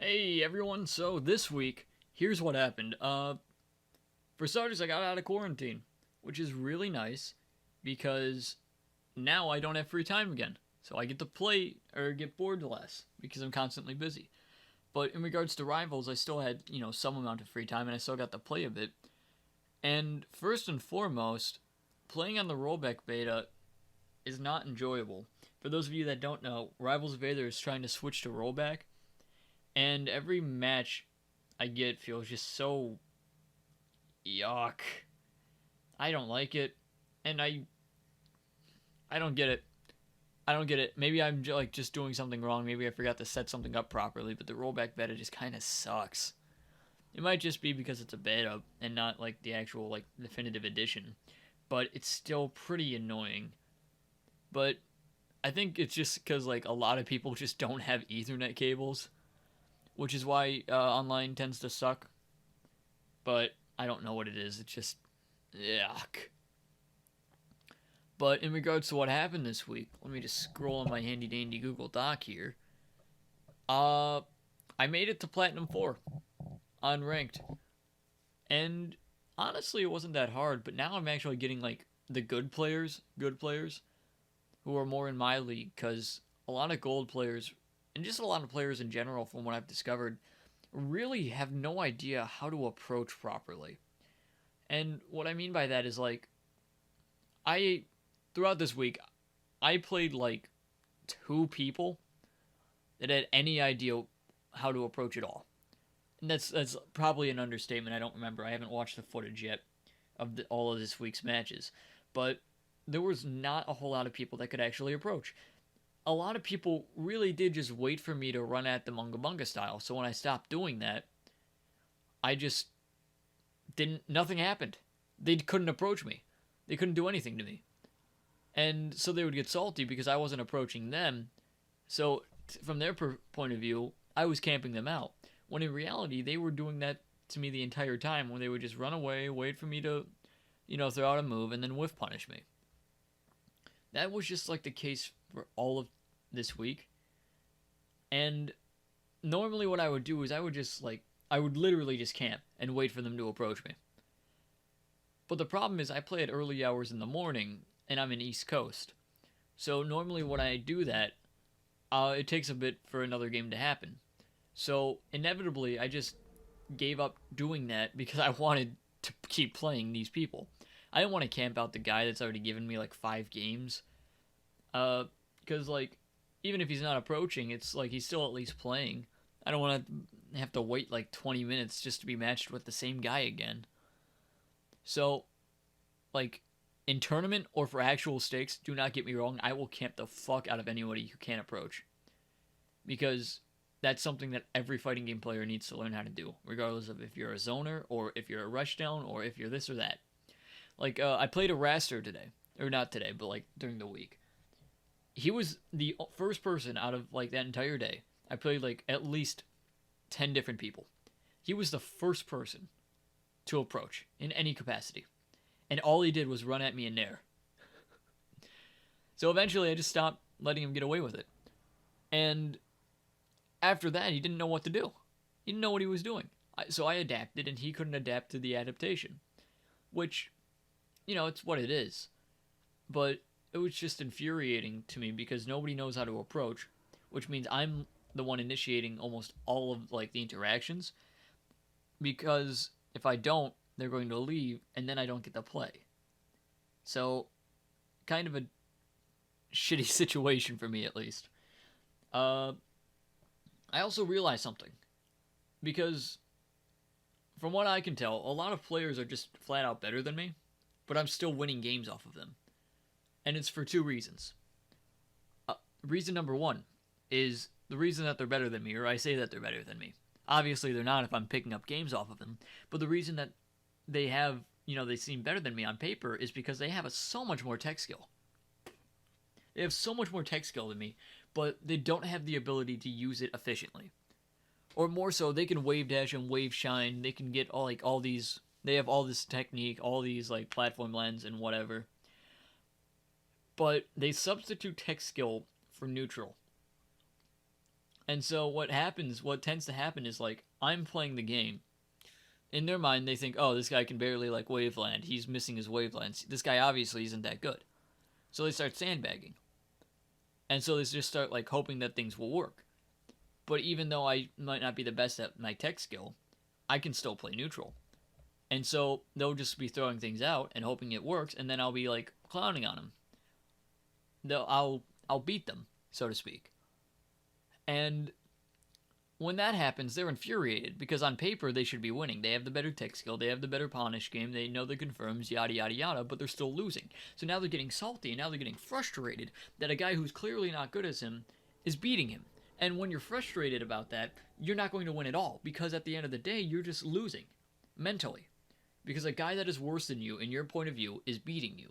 Hey everyone, so this week, here's what happened. For starters, I got out of quarantine, which is really nice because now I don't have free time again. So I get to play or get bored less because I'm constantly busy. But in regards to rivals, I still had, some amount of free time and I still got to play a bit. And first and foremost, playing on the rollback beta is not enjoyable. For those of you that don't know, Rivals Vader is trying to switch to rollback, and every match I get feels just so yuck. I don't like it, and I don't get it. I don't get it. Maybe I'm just doing something wrong. Maybe I forgot to set something up properly. But the rollback beta just kind of sucks. It might just be because it's a beta and not like the actual definitive edition, but it's still pretty annoying. But I think it's just because a lot of people just don't have Ethernet cables, which is why online tends to suck. But I don't know what it is. It's just yuck. But in regards to what happened this week, let me just scroll on my handy dandy Google Doc here. I made it to Platinum 4 on ranked. And honestly, it wasn't that hard, but now I'm actually getting the good players who are more in my league, cuz a lot of gold players and just a lot of players in general from what I've discovered really have no idea how to approach properly. And what I mean by that is I throughout this week I played two people that had any idea how to approach it all. And that's probably an understatement. I don't remember. I haven't watched the footage yet of all of this week's matches. But there was not a whole lot of people that could actually approach. A lot of people really did just wait for me to run at the Munga Bunga style. So when I stopped doing that, I just nothing happened. They couldn't approach me. They couldn't do anything to me. And so they would get salty because I wasn't approaching them. So from their point of view, I was camping them out. When in reality, they were doing that to me the entire time, when they would just run away, wait for me to, throw out a move, and then whiff punish me. That was just the case for all of this week. And normally what I would do is I would literally just camp and wait for them to approach me. But the problem is I play at early hours in the morning and I'm in East Coast. So normally when I do that, it takes a bit for another game to happen. So inevitably I just gave up doing that because I wanted to keep playing these people. I didn't want to camp out the guy that's already given me 5 games. Because even if he's not approaching, it's he's still at least playing. I don't want to have to wait 20 minutes just to be matched with the same guy again. So, in tournament or for actual stakes, do not get me wrong, I will camp the fuck out of anybody who can't approach. Because that's something that every fighting game player needs to learn how to do, regardless of if you're a zoner or if you're a rushdown or if you're this or that. I played a Raster today, or not today, but during the week. He was the first person out of that entire day. I played at least 10 different people. He was the first person to approach in any capacity. And all he did was run at me in Nair. So eventually I just stopped letting him get away with it. And after that, he didn't know what to do. He didn't know what he was doing. So I adapted, and he couldn't adapt to the adaptation. Which, it's what it is. But it was just infuriating to me because nobody knows how to approach, which means I'm the one initiating almost all of the interactions, because if I don't, they're going to leave and then I don't get to play. So kind of a shitty situation for me, at least. I also realized something, because from what I can tell, a lot of players are just flat out better than me, but I'm still winning games off of them. And it's for 2 reasons. Reason number 1 is the reason that they're better than me, or I say that they're better than me. Obviously, they're not if I'm picking up games off of them. But the reason that they have, they seem better than me on paper is because they have so much more tech skill. They have so much more tech skill than me, but they don't have the ability to use it efficiently. Or more so, they can wave dash and wave shine. They can get all these. They have all this technique, all these platform lens and whatever. But they substitute tech skill for neutral. And so what tends to happen is like I'm playing the game. In their mind, they think, oh, this guy can barely like waveland. He's missing his wavelands. This guy obviously isn't that good. So they start sandbagging. And so they just start like hoping that things will work. But even though I might not be the best at my tech skill, I can still play neutral. And so they'll just be throwing things out and hoping it works, and then I'll be like clowning on them. I'll beat them, so to speak. And when that happens, they're infuriated because on paper they should be winning. They have the better tech skill, they have the better punish game, they know the confirms, yada yada yada, but they're still losing. So now they're getting salty, and now they're getting frustrated that a guy who's clearly not good as him is beating him. And when you're frustrated about that, you're not going to win at all, because at the end of the day, you're just losing mentally. Because a guy that is worse than you, in your point of view, is beating you.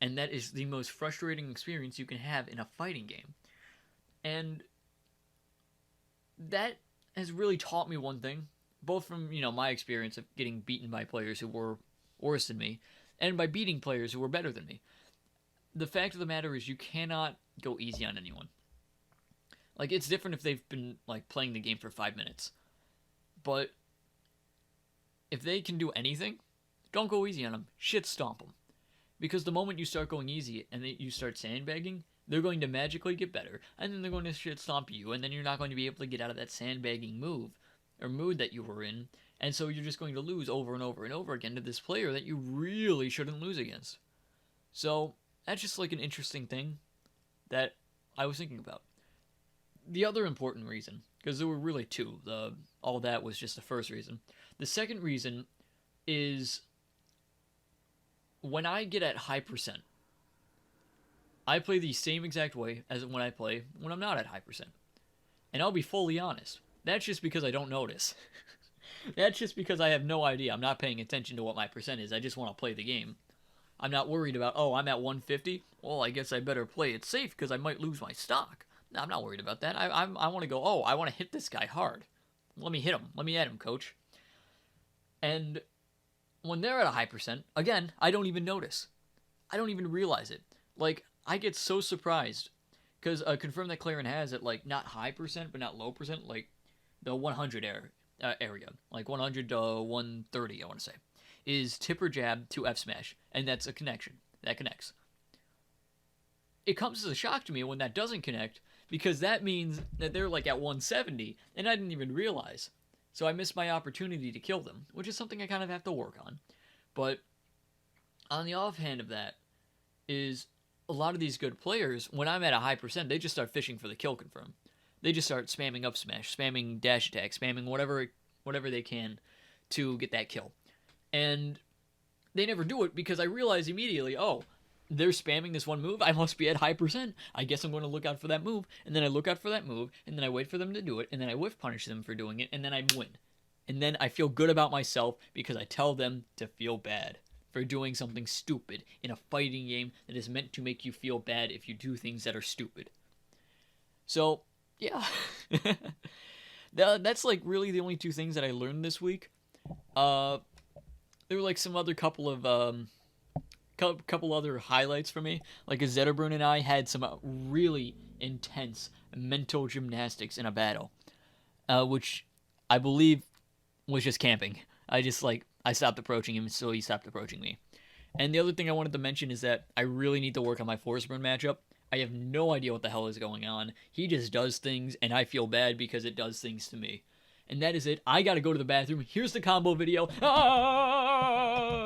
And that is the most frustrating experience you can have in a fighting game. And that has really taught me one thing, both from, my experience of getting beaten by players who were worse than me, and by beating players who were better than me. The fact of the matter is you cannot go easy on anyone. Like, it's different if they've been, like, playing the game for 5 minutes. But if they can do anything, don't go easy on them. Shit stomp them. Because the moment you start going easy and you start sandbagging, they're going to magically get better, and then they're going to shit stomp you, and then you're not going to be able to get out of that sandbagging mood that you were in, and so you're just going to lose over and over and over again to this player that you really shouldn't lose against. So that's just like an interesting thing that I was thinking about. The other important reason, because there were really two, all that was just the first reason. The second reason is when I get at high percent, I play the same exact way as when I play when I'm not at high percent. And I'll be fully honest, that's just because I don't notice. That's just because I have no idea. I'm not paying attention to what my percent is. I just want to play the game. I'm not worried about, oh, I'm at 150. Well, I guess I better play it safe because I might lose my stock. No, I'm not worried about that. I want to go, oh, I want to hit this guy hard. Let me hit him. Let me at him, coach. And when they're at a high percent, again, I don't even notice. I don't even realize it. Like, I get so surprised because confirm that Claren has at, like, not high percent, but not low percent, like the 100 area, like 100 to 130, I want to say, is tipper jab to F smash, and that's a connection. That connects. It comes as a shock to me when that doesn't connect, because that means that they're like at 170, and I didn't even realize. So I missed my opportunity to kill them, which is something I kind of have to work on. But on the offhand of that is a lot of these good players, when I'm at a high percent, they just start fishing for the kill confirm. They just start spamming up smash, spamming dash attack, spamming whatever they can to get that kill. And they never do it because I realize immediately, oh, they're spamming this one move, I must be at high percent. I guess I'm going to look out for that move, and then I look out for that move, and then I wait for them to do it, and then I whiff punish them for doing it, and then I win. And then I feel good about myself because I tell them to feel bad for doing something stupid in a fighting game that is meant to make you feel bad if you do things that are stupid. So, yeah. That's like really the only two things that I learned this week. There were like some other couple other highlights for me. Like Zetterbrun and I had some really intense mental gymnastics in a battle, which I believe was just camping. I stopped approaching him, so he stopped approaching me. And the other thing I wanted to mention is that I really need to work on my Forsburn matchup. I have no idea what the hell is going on. He just does things, and I feel bad because it does things to me. And that is it. I gotta go to the bathroom. Here's the combo video. Ah!